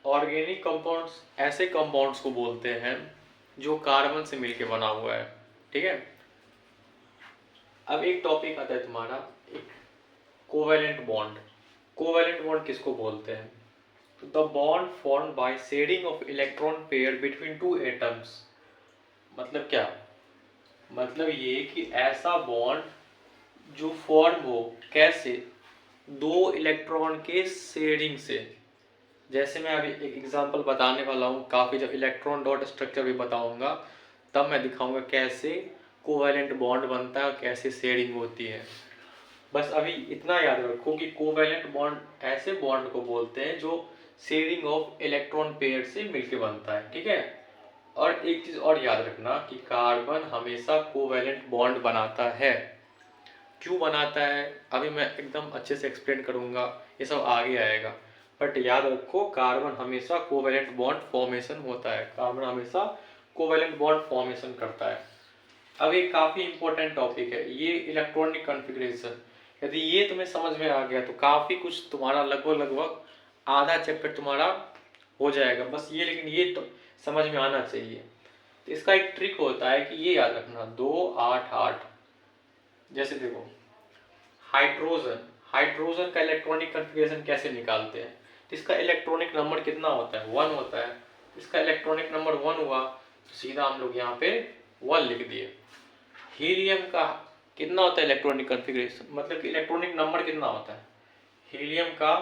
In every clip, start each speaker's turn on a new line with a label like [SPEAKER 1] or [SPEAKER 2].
[SPEAKER 1] Organic compounds ऐसे compounds को बोलते हैं जो कार्बन से मिलके बना हुआ है। ठीक है, अब एक टॉपिक आता है तुम्हारा, एक कोवेलेंट बॉन्ड। कोवेलेंट बॉन्ड किसको बोलते हैं? तो the bond form by sharing of electron pair between two atoms. मतलब क्या? मतलब ये कि ऐसा बॉन्ड जो फॉर्म हो, कैसे? दो इलेक्ट्रॉन के शेयरिंग से। जैसे मैं अभी एक एग्जांपल बताने वाला हूँ, काफ़ी जब इलेक्ट्रॉन डॉट स्ट्रक्चर भी बताऊंगा तब मैं दिखाऊंगा कैसे कोवैलेंट बॉन्ड बनता है, कैसे शेयरिंग होती है। बस अभी इतना याद रखो कि कोवैलेंट बॉन्ड ऐसे बॉन्ड को बोलते हैं जो शेयरिंग ऑफ इलेक्ट्रॉन पेयर से मिलके बनता है। ठीक है, और एक चीज़ और याद रखना कि कार्बन हमेशा कोवैलेंट बॉन्ड बनाता है। क्यों बनाता है अभी मैं एकदम अच्छे से एक्सप्लेन करूंगा, ये सब आगे आएगा। बट याद रखो कार्बन हमेशा कोवैलेंट बॉन्ड फॉर्मेशन होता है, कार्बन हमेशा कोवैलेंट बॉन्ड फॉर्मेशन करता है। अब एक काफ़ी इंपॉर्टेंट टॉपिक है ये इलेक्ट्रॉनिक कॉन्फ़िगरेशन। यदि ये तुम्हें समझ में आ गया तो काफ़ी कुछ तुम्हारा लगभग आधा चैप्टर तुम्हारा हो जाएगा बस ये, लेकिन ये तो समझ में आना चाहिए। तो इसका एक ट्रिक होता है कि ये याद रखना 2 8 8। जैसे देखो हाइड्रोजन, हाइड्रोजन का इलेक्ट्रॉनिक कॉन्फ़िगरेशन कैसे निकालते हैं? तो इसका इलेक्ट्रॉनिक नंबर कितना होता है? 1 होता है। इसका इलेक्ट्रॉनिक नंबर 1 हुआ तो सीधा हम लोग यहाँ पे 1 लिख दिए। हीलियम का कितना होता है इलेक्ट्रॉनिक कॉन्फ़िगरेशन, मतलब कि इलेक्ट्रॉनिक नंबर कितना होता है? हीलियम का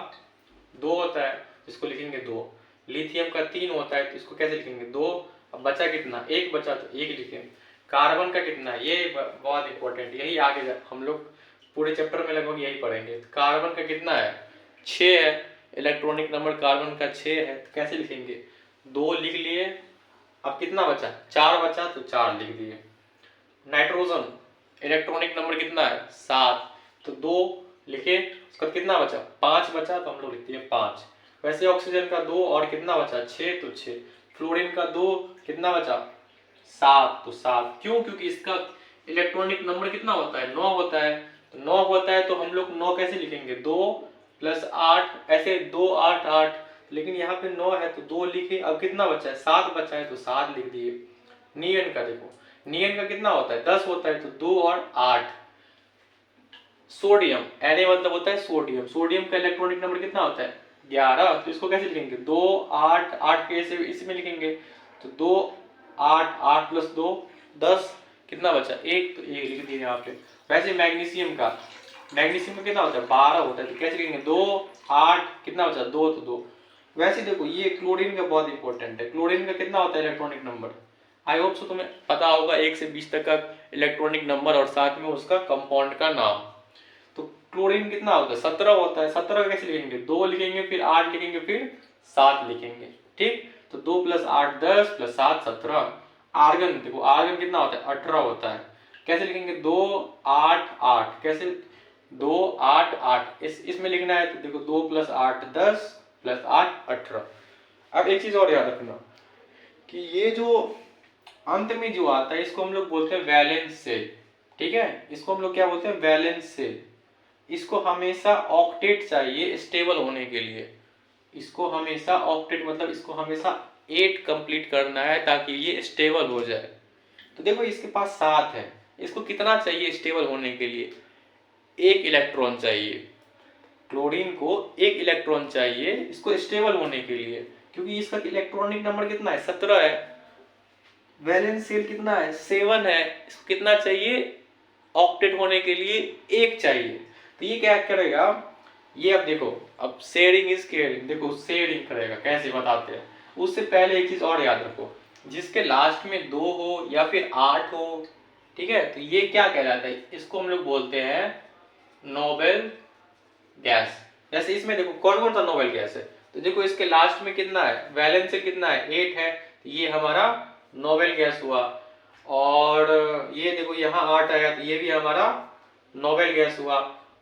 [SPEAKER 1] 2 होता है, इसको लिखेंगे 2। लिथियम का 3 होता है तो इसको कैसे लिखेंगे? 2। अब बचा कितना? 1 बचा तो 1 लिखेंगे। कार्बन का कितना है? ये बहुत इंपॉर्टेंट, यही आगे हम लोग पूरे चैप्टर में लगभग यही पढ़ेंगे। कार्बन का कितना है? 6 है, इलेक्ट्रॉनिक नंबर कार्बन का 6 है तो कैसे लिखेंगे? 2 लिख लिए। अब कितना बचा? 4 बचा तो 4 लिख दिए। नाइट्रोजन इलेक्ट्रॉनिक नंबर कितना है? 7, तो 2 लिखे। उसका कितना बचा? 5 बचा तो हम लोग लिखते हैं 5। वैसे ऑक्सीजन का 2 और कितना बचा? 6 तो 6। फ्लोरीन का 2 कितना बचा? 7 तो 7। क्यों? क्योंकि इसका इलेक्ट्रॉनिक नंबर कितना होता है? 9 होता है। तो 9 होता है तो हम लोग 9 कैसे लिखेंगे? 2 + 8, ऐसे 2 8 8। लेकिन यहाँ पे 9 है तो 2 लिखे। अब कितना बचा है? 7 बचा है तो 7 लिख दिए। नियन का देखो, नियन का कितना होता है? 10 होता है तो 2 और 8। सोडियम, Na मतलब होता है सोडियम, सोडियम का इलेक्ट्रॉनिक नंबर कितना होता है? 11। तो इसको कैसे लिखेंगे? 2 8 8 के इसमें लिखेंगे तो 2 8 8 + 2 10। कितना बचा? 1, तो 1 लिख दिए यहाँ पे। वैसे मैग्नीशियम का, मैग्नीशियम का कितना होता है? 12 होता है तो कैसे लिखेंगे? 2 8 कितना बचा? 2 तो 2। वैसे देखो ये क्लोरीन का बहुत इंपॉर्टेंट है। क्लोरीन का कितना होता है electronic number? I hope so तुम्हें पता होगा 1 से 20 तक का इलेक्ट्रॉनिक नंबर और साथ में उसका कंपाउंड का नाम। तो क्लोरीन कितना होता है? 17 होता है। 17 कैसे लिखेंगे? 2 लिखेंगे, फिर 8 लिखेंगे, फिर 7 लिखेंगे। ठीक, तो 2 + 8 10 + 7 17। आर्गन देखो, आर्गन कितना होता है? 18 होता है। कैसे लिखेंगे? 2 8 8। कैसे? 2 8 8। इसमें लिखना है तो देखो 2 + 8 10 + 8 18। अब एक चीज और याद रखना कि ये जो अंत में जो आता है इसको हम लोग बोलते हैं वैलेंस सेल। ठीक है, इसको हम लोग क्या बोलते हैं? Valence shell. इसको हमेशा ऑक्टेट चाहिए स्टेबल होने के लिए। इसको हमेशा ऑक्टेट मतलब इसको हमेशा 8 कंप्लीट करना है ताकि ये स्टेबल हो जाए। तो देखो इसके पास 7 है, इसको कितना चाहिए स्टेबल होने के लिए? 1 इलेक्ट्रॉन चाहिए। क्लोरीन को 1 इलेक्ट्रॉन चाहिए इसको स्टेबल होने के लिए, क्योंकि इसका इलेक्ट्रॉनिक नंबर कितना है? 17 है। वैलेंस शेल कितना है? 7 है। इसको कितना चाहिए ऑक्टेट होने के लिए? 1 चाहिए। तो ये क्या करेगा? ये अब देखो, अब शेयरिंग इज केयरिंग, देखो शेयरिंग करेगा कैसे बताते हैं। उससे पहले एक चीज और याद रखो, जिसके लास्ट में 2 हो या फिर 8 हो, ठीक है, तो ये क्या कहलाता है? इसको हम लोग बोलते हैं नोबेल गैस। जैसे इसमें देखो कौन कौन सा नोबेल गैस है, तो देखो इसके लास्ट में कितना है? वैलेंस शेल कितना है? 8 है, तो ये हमारा नोबेल गैस हुआ। और ये देखो यहाँ 8 आया तो ये भी हमारा नोबेल गैस हुआ।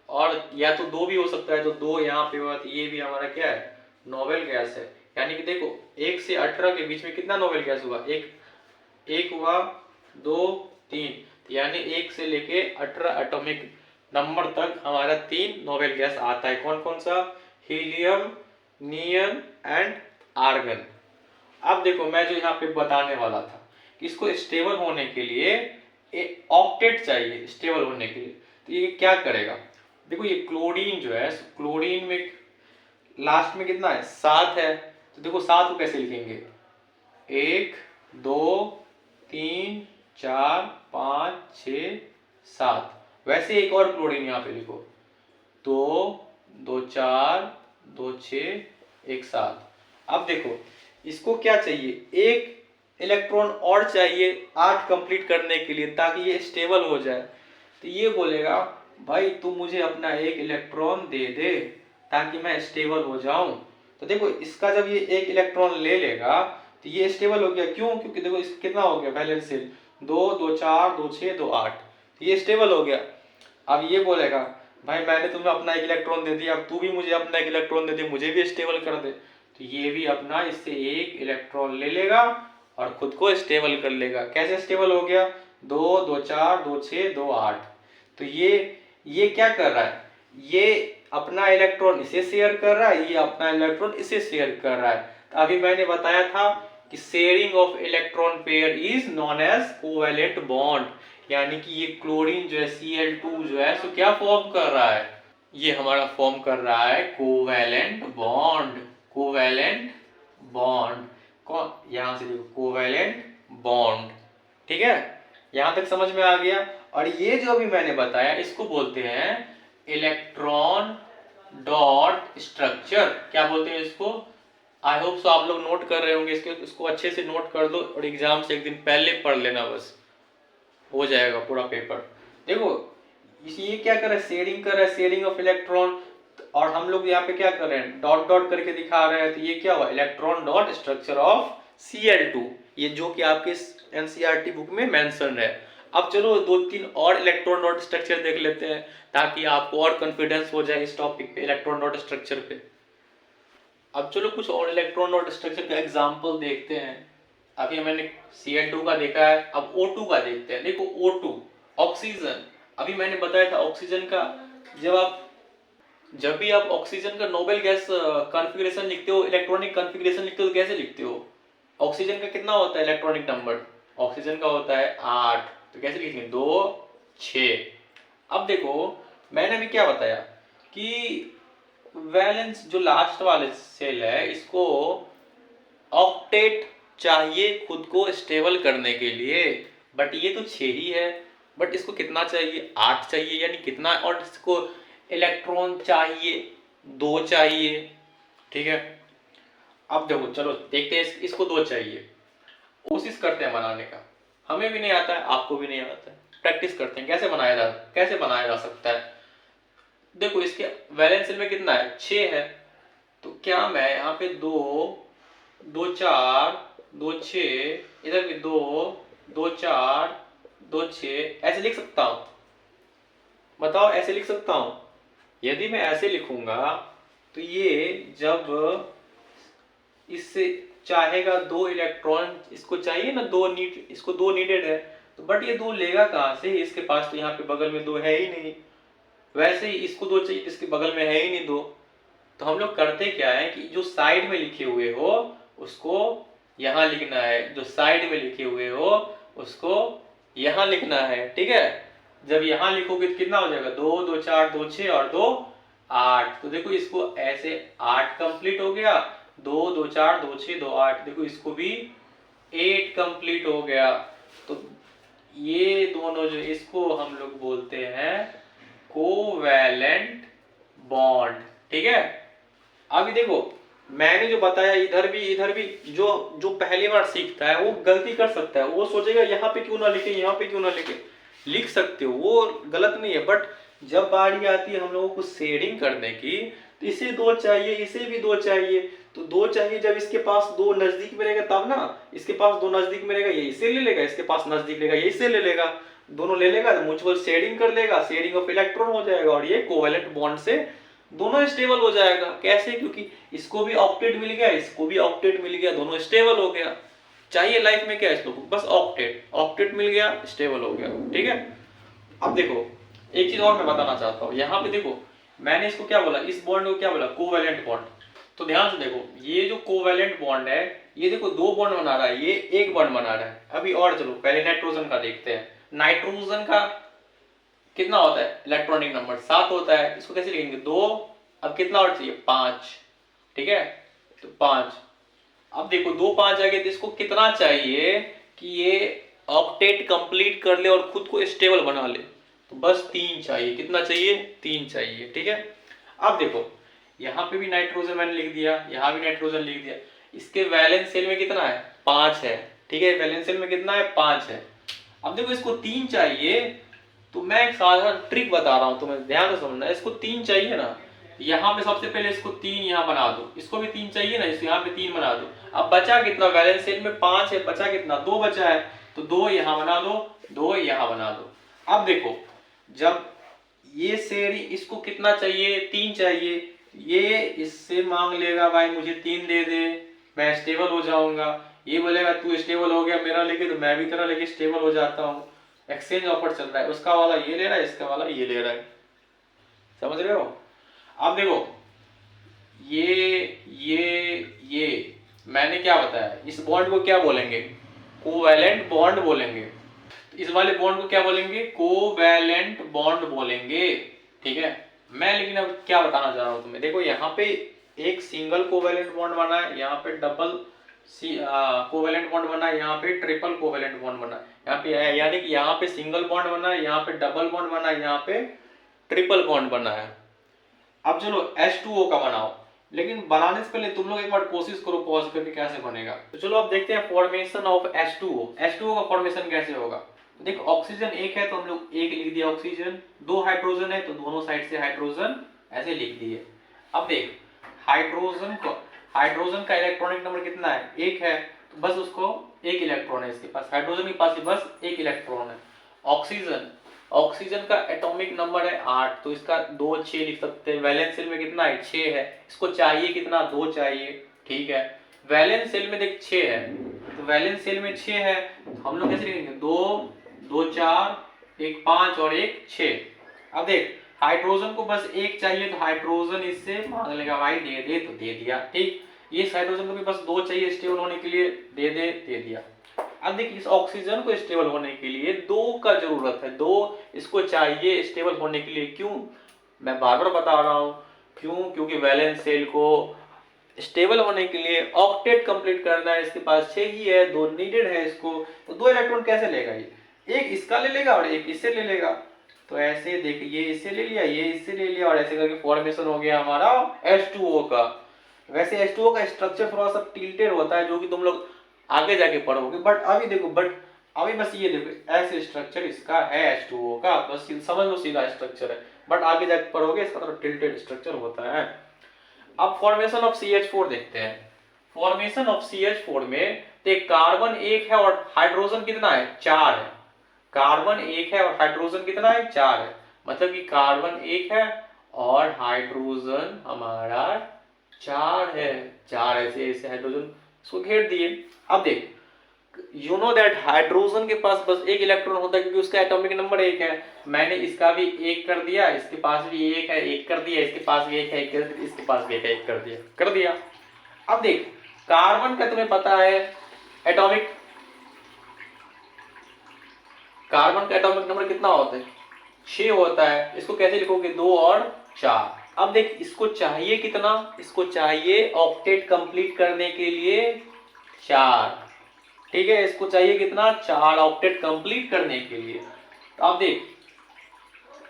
[SPEAKER 1] और या तो 2 भी हो सकता है तो 2 यहाँ पे हुआ तो ये भी हमारा क्या है? नोबेल गैस है। यानी कि देखो 1 से 18 के बीच में कितना नोबेल गैस हुआ? एक हुआ, 2 3, यानी 1 से लेके 18 एटॉमिक नंबर तक हमारा 3 नोबेल गैस आता है। कौन कौन सा? Helium, neon and argon. अब देखो मैं जो यहाँ पे बताने वाला था कि इसको स्टेबल होने के लिए ऑक्टेट चाहिए, स्टेबल होने के लिए। तो ये क्या करेगा, देखो ये क्लोरीन जो है, क्लोरीन में लास्ट में कितना है, 7 है। तो देखो 7 को कैसे लिखेंगे, 1 2 3 4 5 6 7। वैसे एक और क्लोरीन यहाँ पे लिखो, 2 2 4 2 6 1 7। अब देखो इसको क्या चाहिए, एक इलेक्ट्रॉन और चाहिए 8 कंप्लीट करने के लिए, ताकि ये स्टेबल हो जाए। तो ये बोलेगा भाई तू मुझे अपना एक इलेक्ट्रॉन दे दे ताकि मैं स्टेबल हो जाऊं। तो देखो इसका जब ये एक इलेक्ट्रॉन ले लेगा तो ये स्टेबल हो गया। क्यों, क्योंकि देखो इस कितना हो गया वैलेंस शेल, 2 2 4 2 6 2 8, तो ये स्टेबल हो गया। अब ये बोलेगा भाई मैंने तुम्हें अपना एक इलेक्ट्रॉन दे दिया, अब तू भी मुझे अपना एक इलेक्ट्रॉन दे दे, मुझे भी स्टेबल कर दे। तो ये भी अपना इससे एक इलेक्ट्रॉन ले लेगा और खुद को स्टेबल कर लेगा। कैसे स्टेबल हो गया, 2 2 4 2 6 2 8। तो ये क्या कर रहा है, ये अपना इलेक्ट्रॉन इसे शेयर कर रहा है, ये अपना इलेक्ट्रॉन इसे शेयर कर रहा है। तो अभी मैंने बताया था कि sharing of electron pair is known as covalent bond, यानी कि ये क्लोरीन जो है Cl2 जो है सो क्या फॉर्म कर रहा है, ये हमारा फॉर्म कर रहा है कोवैलेंट बॉन्ड। कोवैलेंट बॉन्ड कौन, यहां से देखो कोवैलेंट बॉन्ड, ठीक है, यहां तक समझ में आ गया। और ये जो अभी मैंने बताया इसको बोलते हैं इलेक्ट्रॉन डॉट स्ट्रक्चर। क्या बोलते हैं इसको, आई होप सो आप लोग नोट कर रहे होंगे, इसको अच्छे से नोट कर दो और एग्जाम से एक दिन पहले पढ़ लेना, बस हो जाएगा पूरा पेपर। देखो ये क्या कर रहा है, शेयरिंग कर रहा है, शेयरिंग ऑफ इलेक्ट्रॉन। और हम लोग यहाँ पे क्या कर रहे हैं, डॉट डॉट करके दिखा रहे हैं। तो ये क्या हुआ, electron dot structure of Cl2, ये जो कि आपके एनसीईआरटी बुक में मेंशन है। अब चलो 2-3 और इलेक्ट्रॉन डॉट स्ट्रक्चर देख लेते हैं ताकि आपको और कॉन्फिडेंस हो जाए इस टॉपिक पे, इलेक्ट्रॉन डॉट स्ट्रक्चर पे। अब चलो कुछ और इलेक्ट्रॉन डॉट स्ट्रक्चर का एग्जांपल देखते हैं। अभी मैंने Cl2 का देखा है, अब O2 का देखते हैं। देखो O2 ऑक्सीजन, अभी मैंने बताया था ऑक्सीजन का, जब भी आप ऑक्सीजन का नोबेल गैस कॉन्फ़िगरेशन लिखते हो, इलेक्ट्रॉनिक कॉन्फ़िगरेशन लिखते हो तो कैसे लिखते हो, ऑक्सीजन का कितना होता है इलेक्ट्रॉनिक नंबर, ऑक्सीजन का होता है 8, तो कैसे लिखेंगे 2 6। अब देखो मैंने अभी क्या बताया कि वैलेंस जो लास्ट वाले सेल है इसको ऑक्टेट चाहिए खुद को स्टेबल करने के लिए, बट ये तो 6 ही है, बट इसको कितना चाहिए 8 चाहिए, यानी कितना, और इसको इलेक्ट्रॉन चाहिए 2 चाहिए, ठीक है। अब देखो चलो देखते हैं, इसको 2 चाहिए, कोशिश करते हैं बनाने का। हमें भी नहीं आता है, आपको भी नहीं आता है, प्रैक्टिस करते हैं कैसे बनाया जा सकता है। देखो इसके वैलेंस में कितना है 6 है, तो क्या मैं यहाँ पे 2 2 4 2 6, इधर भी 2 2 4 2 6 ऐसे लिख सकता हूं, बताओ ऐसे लिख सकता हूं। यदि मैं ऐसे लिखूंगा तो ये जब इससे चाहेगा 2 इलेक्ट्रॉन, इसको चाहिए ना 2 नीड, इसको 2 नीडेड है, तो बट ये 2 लेगा कहां से, इसके पास तो यहाँ पे बगल में 2 है ही नहीं। वैसे ही इसको 2 चाहिए, इसके बगल में है ही नहीं 2। तो हम लोग करते क्या है कि जो साइड में लिखे हुए हो उसको यहाँ लिखना है, जो साइड में लिखे हुए हो उसको यहाँ लिखना है, ठीक है। जब यहाँ लिखोगे तो कितना हो जाएगा 2 2 4 2 6 और 2 8। तो देखो इसको ऐसे 8 कंप्लीट हो गया, 2 2 4 2 6 2 8, देखो इसको भी 8 कंप्लीट हो गया। तो ये दोनों जो, इसको हम लोग बोलते हैं कोवैलेंट बॉन्ड, ठीक है। अभी देखो मैंने जो बताया इधर भी जो पहली बार सीखता है वो गलती कर सकता है, वो सोचेगा यहाँ पे क्यों ना लिखे, यहाँ पे क्यों ना लिखे, लिख सकते हो, वो गलत नहीं है। बट जब बारी आती है हम लोगों को शेयरिंग करने की, तो इसे 2 चाहिए, इसे भी 2 चाहिए, तो 2 चाहिए, जब इसके पास 2 नजदीक में रहेगा तब ना, इसके पास 2 नजदीक में रहेगा ये इसे ले लेगा, इसके पास नजदीक रहेगा ये इसे ले लेगा, दोनों ले लेगा तो म्यूचुअल शेयरिंग कर लेगा, शेयरिंग ऑफ इलेक्ट्रॉन हो जाएगा और ये कोवैलेंट बॉन्ड से दोनों स्टेबल हो जाएगा। कैसे, क्योंकि इसको भी ऑक्टेट मिल गया, इसको भी ऑक्टेट मिल गया, दोनों स्टेबल हो गया। चाहिए लाइफ में क्या है इसको, बस ऑक्टेट मिल गया, स्टेबल हो गया, ठीक है। अब देखो एक चीज और मैं बताना चाहता हूँ, यहाँ पे देखो मैंने इसको क्या बोला, इस बॉन्ड को क्या बोला कोवैलेंट बॉन्ड। तो ध्यान से देखो, ये जो कोवेलेंट बॉन्ड है, ये देखो दो बॉन्ड बना रहा है, ये एक बॉन्ड बना रहा है। अभी और चलो पहले नाइट्रोजन का देखते हैं। नाइट्रोजन का कितना होता है इलेक्ट्रॉनिक नंबर? 7 होता है। इसको कैसे लिखेंगे? 2। अब कितना और चाहिए? 5। ठीक है, तो 5। अब देखो 2 5 आ गए, तो इसको कितना चाहिए कि ये ऑक्टेट कंप्लीट कर ले और खुद को स्टेबल बना ले? तो बस 3 चाहिए। कितना चाहिए? 3 चाहिए। ठीक है, अब देखो यहाँ पे भी नाइट्रोजन मैंने लिख दिया, यहाँ भी नाइट्रोजन लिख दिया। इसके वैलेंस शेल में कितना है? 5 है। ठीक है, वैलेंस शेल में कितना है? 5 है। अब देखो इसको 3 चाहिए, तो मैं एक साधारण ट्रिक बता रहा हूं तुम्हें, ध्यान से समझना। इसको 3 चाहिए ना, यहाँ पे सबसे पहले इसको 3 यहाँ बना दो। इसको भी 3 चाहिए ना, इसको यहाँ पे 3 बना दो। अब बचा कितना? वैलेंस शेल में 5 है, बचा कितना? 2 बचा है, तो 2 यहाँ बना दो, 2 यहाँ बना दो। अब देखो जब ये शेर, इसको कितना चाहिए? 3 चाहिए। ये इससे मांग लेगा भाई मुझे 3 दे दे, मैं स्टेबल हो जाऊंगा। ये बोलेगा तू स्टेबल हो गया मेरा लेके, तो मैं भी तेरा लेके स्टेबल हो जाता हूँ। एक्सचेंज ऑफर चल रहा है, उसका वाला ये ले रहा है, इसका वाला ये ले रहा है। समझ रहे हो? अब देखो ये मैंने क्या बताया, इस बॉन्ड को क्या बोलेंगे? कोवैलेंट बॉन्ड बोलेंगे। इस वाले बॉन्ड को क्या बोलेंगे? कोवैलेंट बॉन्ड बोलेंगे। ठीक है, मैं लेकिन अब क्या बताना चाह रहा हूं तुम्हें, देखो यहाँ पे एक सिंगल कोवैलेंट बॉन्ड बना है, यहाँ पे डबल कोवैलेंट बॉन्ड बना है, यहाँ पे ट्रिपल कोवैलेंट बॉन्ड बना है, यहाँ पे यानी कि यहाँ पे सिंगल बॉन्ड बना है, यहाँ पे डबल बॉन्ड बना है, यहाँ पे ट्रिपल बॉन्ड बना है। अब चलो H2O का बनाओ, लेकिन बनाने से पहले तुम लोग एक बार कोशिश करो पॉज करके कैसे बनेगा। तो चलो अब देखते हैं फॉर्मेशन ऑफ H2O। H2O का फॉर्मेशन कैसे होगा? देखो ऑक्सीजन एक है तो हम लोग एक लिख दिया ऑक्सीजन, 2 हाइड्रोजन है तो दोनों साइड से हाइड्रोजन ऐसे लिख दिए। अब देख हाइड्रोजन का इलेक्ट्रॉनिक नंबर कितना है? 1 है, तो बस उसको एक इलेक्ट्रॉन है इसके पास, हाइड्रोजन के पास बस एक इलेक्ट्रॉन है। ऑक्सीजन का एटॉमिक नंबर है 8, तो इसका 2 6 लिख सकते हैं। वैलेंस शेल में कितना है? 6 है। इसको चाहिए कितना? 2 चाहिए। ठीक है, वैलेंस शेल में देख 6 है, तो वैलेंस शेल में 6 है, तो हम लोग कैसे लिखेंगे? 2 2 4 1 5 और 1 6। अब देख हाइड्रोजन को बस एक चाहिए, तो हाइड्रोजन इससे मांग लेगा भाई दे दे, तो दे दिया। ठीक, ये हाइड्रोजन को भी बस 2 चाहिए स्टेबल होने के लिए, दे दे, दे दिया। अब देखिए इस ऑक्सीजन को स्टेबल होने के लिए 2 का जरूरत है, 2 इसको चाहिए स्टेबल होने के लिए। क्यों? मैं बार बार बता रहा हूं क्यों, क्योंकि वैलेंस शेल को स्टेबल होने के लिए ऑक्टेट कंप्लीट करना है, इसके पास 6 ही है, 2 नीडेड है इसको, तो 2 इलेक्ट्रॉन कैसे लेगा? ये एक इसका ले लेगा और एक इससे ले लेगा। तो ऐसे देखिए ये इससे ले लिया, ये इससे ले लिया, और ऐसे करके फॉर्मेशन हो गया हमारा H2O का। वैसे H2O का स्ट्रक्चर थोड़ा सा टिल्टेड होता है, जो कि तुम लोग आगे जाके पढ़ोगे, बट अभी देखो, बस ये देखो ऐसे स्ट्रक्चर इसका है H2O का, बस समझ लो सीधा स्ट्रक्चर है, बट आगे जाके पढ़ोगे इसका थोड़ा टिल्टेड स्ट्रक्चर होता है। अब फॉर्मेशन ऑफ CH4 देखते हैं। फॉर्मेशन ऑफ CH4 में एक कार्बन 1 है और हाइड्रोजन कितना है? 4 है। कार्बन 1 है और हाइड्रोजन कितना है? 4 है। मतलब कि कार्बन 1 है और हाइड्रोजन हमारा 4 है। 4 ऐसे ऐसे हाइड्रोजन इसको घेर दिए। अब देख यू नो दैट हाइड्रोजन के पास बस एक इलेक्ट्रॉन होता है, क्योंकि उसका एटॉमिक नंबर 1 है। मैंने इसका भी 1 कर दिया, इसके पास भी 1 है, 1 कर दिया, इसके पास भी 1 है, 1 कर दिया, इसके पास भी 1 है, 1 कर दिया। अब देख कार्बन का तुम्हें पता है एटॉमिक, कार्बन का एटॉमिक नंबर कितना होता है? 6 होता है। इसको कैसे लिखोगे? 2 और 4। अब देख इसको चाहिए कितना? इसको चाहिए ऑक्टेट कंप्लीट करने के लिए 4। ठीक है, इसको चाहिए कितना? 4 ऑक्टेट कंप्लीट करने के लिए। तो अब देख,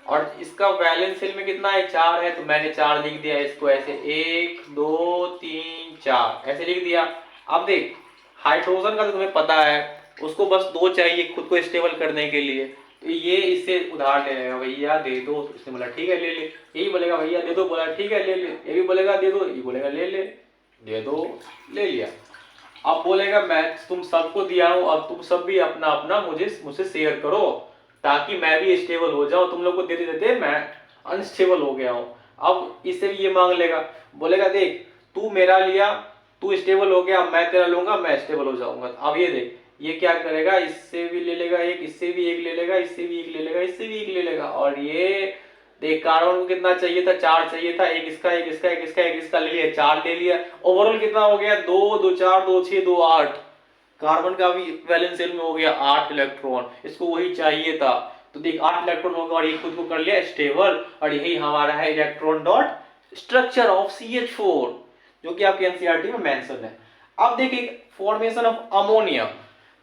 [SPEAKER 1] और इसका वैलेंस शेल में कितना है? 4 है, तो मैंने 4 लिख दिया, इसको ऐसे 1 2 3 4 ऐसे लिख दिया। अब देख हाइड्रोजन का तो तुम्हें पता है, उसको बस 2 चाहिए खुद को स्टेबल करने के लिए, तो ये इससे उधार ले लेगा, भैया दे दो, तो इसने बोला ठीक है ले ले। यही बोलेगा भैया दे दो, बोला ठीक है ले ले। ये भी बोलेगा दे दो, ये बोलेगा ले ले, दे दो, ले लिया। अब बोलेगा मैं तुम सबको दिया हूं, अब तुम सब भी अपना अपना मुझसे शेयर करो, ताकि मैं भी स्टेबल हो जाऊं। तुम लोग को देते देते मैं अनस्टेबल हो गया हूं। अब इससे भी ये मांग लेगा, बोलेगा देख तू मेरा लिया, तू स्टेबल हो गया, मैं तेरा लूंगा, मैं स्टेबल हो जाऊंगा। अब ये देख ये क्या करेगा, इससे भी ले लेगा एक, इससे भी एक ले लेगा, इससे भी एक ले लेगा, इससे भी एक ले लेगा, और ये देख कार्बन को कितना चाहिए था, 4 चाहिए था, एक इसका एक इसका एक इसका एक इसका ले लिया, 4 ले लिया। ओवरऑल कितना हो गया, 2 2 4 2 6 2 8। कार्बन का भी वैलेंस शेल में हो गया 8 इलेक्ट्रॉन, इसको वही चाहिए था। तो देख 8 इलेक्ट्रॉन होगा और ये खुद को कर लिया स्टेबल, और यही हमारा है electron dot structure of CH4, जो कि आपके एनसीईआरटी में मेंशन है। अब देखिए formation of ammonia.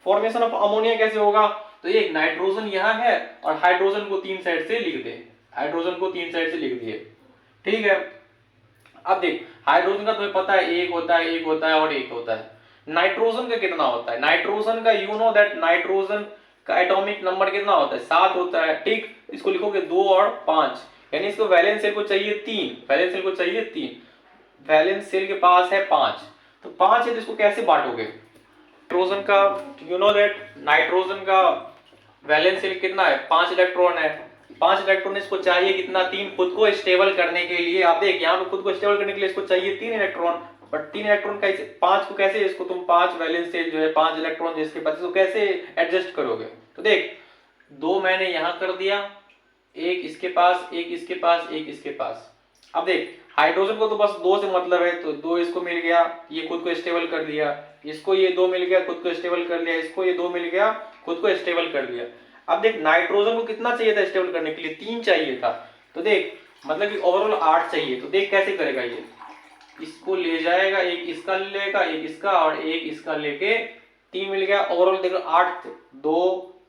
[SPEAKER 1] Formation of ammonia कैसे होगा, तो ये नाइट्रोजन यहाँ है और हाइड्रोजन को 3 साइड से लिख दे, हाइड्रोजन को 3 साइड से लिख दिए, ठीक है। अब देख हाइड्रोजन का तुम्हें पता है एक होता है, एक होता है और एक होता है। नाइट्रोजन का कितना होता है, नाइट्रोजन का यू नो दैट नाइट्रोजन का एटॉमिक नंबर कितना होता है, 7 होता है, ठीक। इसको लिखोगे 2 और 5, यानी इसको वैलेंस शेल को चाहिए 3, वैलेंस शेल को चाहिए 3, वैलेंस शेल के पास है 5, तो 5 है, तो इसको कैसे बांटोगे। नाइट्रोजन का यू नो दैट नाइट्रोजन का वैलेंस शेल कितना है, 5 इलेक्ट्रॉन है, 5 इलेक्ट्रॉन इसको चाहिए कितना, 3, खुद को स्टेबल करने के लिए। आप देख यहाँ पे खुद को स्टेबल करने के लिए इसको चाहिए 3 इलेक्ट्रॉन, बट 3 इलेक्ट्रॉन कैसे, 5 को कैसे, इसको तुम 5 वैलेंस शेल जो है 5 इलेक्ट्रॉन जिसके पास, इसको कैसे एडजस्ट करोगे। तो देख 2 मैंने यहाँ कर दिया, एक इसके पास, एक इसके पास, एक इसके पास। अब देख हाइड्रोजन को तो बस 2 से मतलब है, तो 2 इसको मिल गया, ये खुद को स्टेबल कर दिया, इसको ये 2 मिल गया, खुद को स्टेबल कर लिया, इसको ये 2 मिल गया, खुद को स्टेबल कर लिया। अब देख नाइट्रोजन को कितना चाहिए था स्टेबल करने के लिए, 3 चाहिए था, तो देख मतलब कि ओवरऑल 8 चाहिए। तो देख कैसे करेगा, ये इसको ले जाएगा, एक इसका ले लेगा, एक इसका और एक इसका लेके 3 मिल गया। ओवरऑल देखो 8 2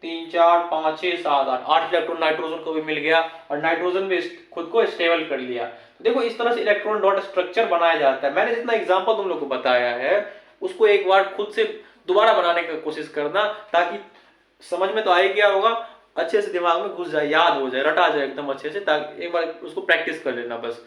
[SPEAKER 1] 3 4 5 6 7 8, 8 इलेक्ट्रॉन नाइट्रोजन को भी मिल गया और नाइट्रोजन भी खुद को स्टेबल कर लिया। तो देखो इस तरह से इलेक्ट्रॉन डॉट स्ट्रक्चर बनाया जाता है। मैंने जितना एग्जांपल तुम लोग को बताया है उसको एक बार खुद से दोबारा बनाने की कोशिश करना, ताकि समझ में तो आ ही गया होगा, अच्छे से दिमाग में घुस जाए, याद हो जाए, रटा जाए एकदम अच्छे से, ताकि एक बार उसको प्रैक्टिस कर लेना बस।